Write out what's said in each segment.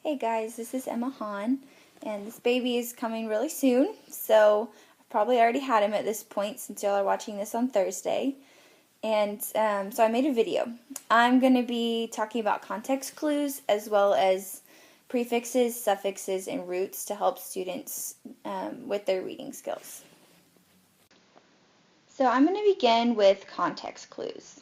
Hey guys, this is Emma Hahn, and this baby is coming really soon, so I've probably already had him at this point since y'all are watching this on Thursday. And so I made a video. I'm going to be talking about context clues as well as prefixes, suffixes, and roots to help students with their reading skills. So I'm going to begin with context clues.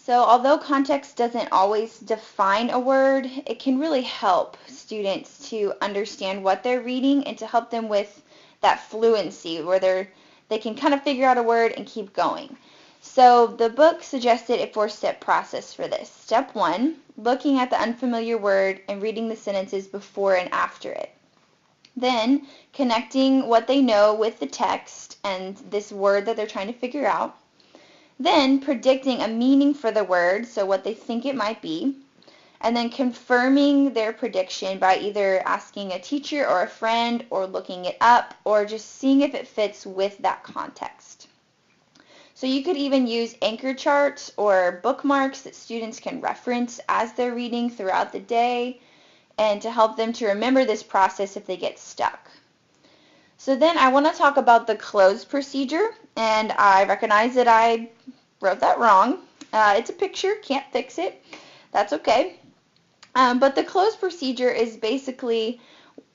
So although context doesn't always define a word, it can really help students to understand what they're reading and to help them with that fluency where they can kind of figure out a word and keep going. So the book suggested a 4-step process for this. Step 1, looking at the unfamiliar word and reading the sentences before and after it. Then connecting what they know with the text and this word that they're trying to figure out. Then predicting a meaning for the word, so what they think it might be, and then confirming their prediction by either asking a teacher or a friend or looking it up or just seeing if it fits with that context. So you could even use anchor charts or bookmarks that students can reference as they're reading throughout the day and to help them to remember this process if they get stuck. So then I want to talk about the close procedure, and I recognize that I wrote that wrong. It's a picture, can't fix it. That's okay. But the close procedure is basically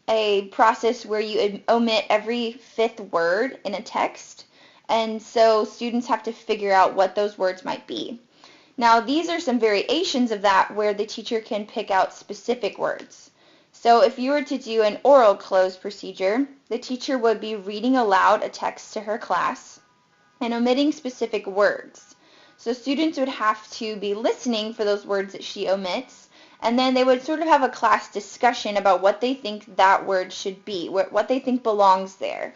a process where you omit every 5th word in a text, and so students have to figure out what those words might be. Now, these are some variations of that where the teacher can pick out specific words. So if you were to do an oral close procedure, the teacher would be reading aloud a text to her class and omitting specific words. So students would have to be listening for those words that she omits, and then they would sort of have a class discussion about what they think that word should be, what they think belongs there.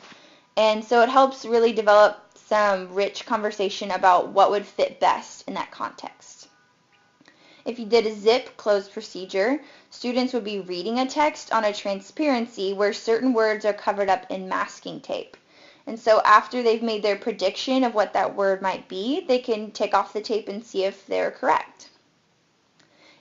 And so it helps really develop some rich conversation about what would fit best in that context. If you did a zip close procedure, students would be reading a text on a transparency where certain words are covered up in masking tape. And so after they've made their prediction of what that word might be, they can take off the tape and see if they're correct.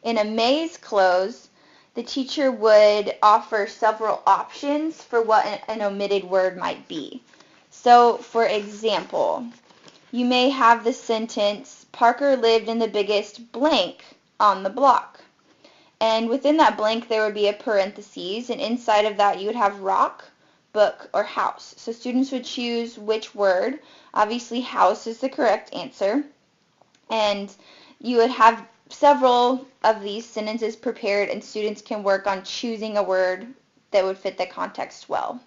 In a maze close, the teacher would offer several options for what an omitted word might be. So, for example, you may have the sentence, Parker lived in the biggest blank on the block. And within that blank there would be a parentheses, and inside of that you would have rock, book, or house. So students would choose which word. Obviously house is the correct answer. And you would have several of these sentences prepared, and students can work on choosing a word that would fit the context well.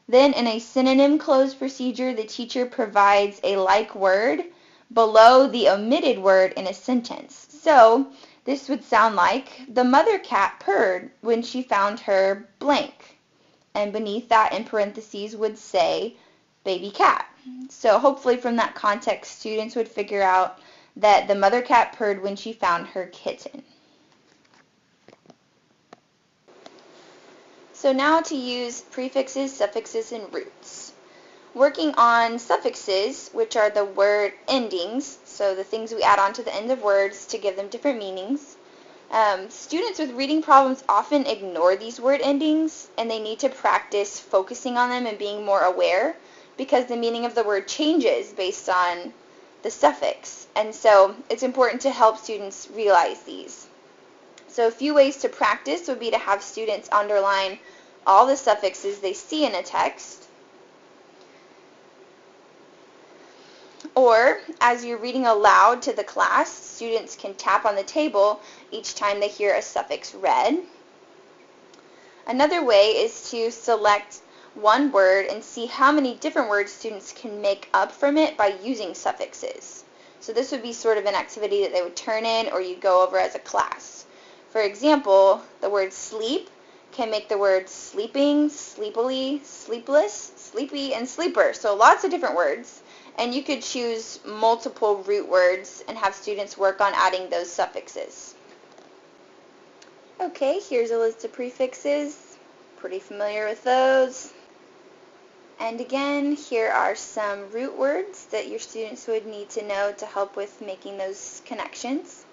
Then in a synonym close procedure, the teacher provides a like word below the omitted word in a sentence. So this would sound like, the mother cat purred when she found her blank. And beneath that in parentheses would say baby cat. So hopefully from that context, students would figure out that the mother cat purred when she found her kitten. So now to use prefixes, suffixes, and roots. Working on suffixes, which are the word endings, so the things we add on to the end of words to give them different meanings. Students with reading problems often ignore these word endings, and they need to practice focusing on them and being more aware because the meaning of the word changes based on the suffix. And so it's important to help students realize these. So a few ways to practice would be to have students underline all the suffixes they see in a text. Or, as you're reading aloud to the class, students can tap on the table each time they hear a suffix read. Another way is to select one word and see how many different words students can make up from it by using suffixes. So this would be sort of an activity that they would turn in or you'd go over as a class. For example, the word sleep can make the words sleeping, sleepily, sleepless, sleepy, and sleeper. So lots of different words. And you could choose multiple root words and have students work on adding those suffixes. Okay, here's a list of prefixes. Pretty familiar with those. And again, here are some root words that your students would need to know to help with making those connections.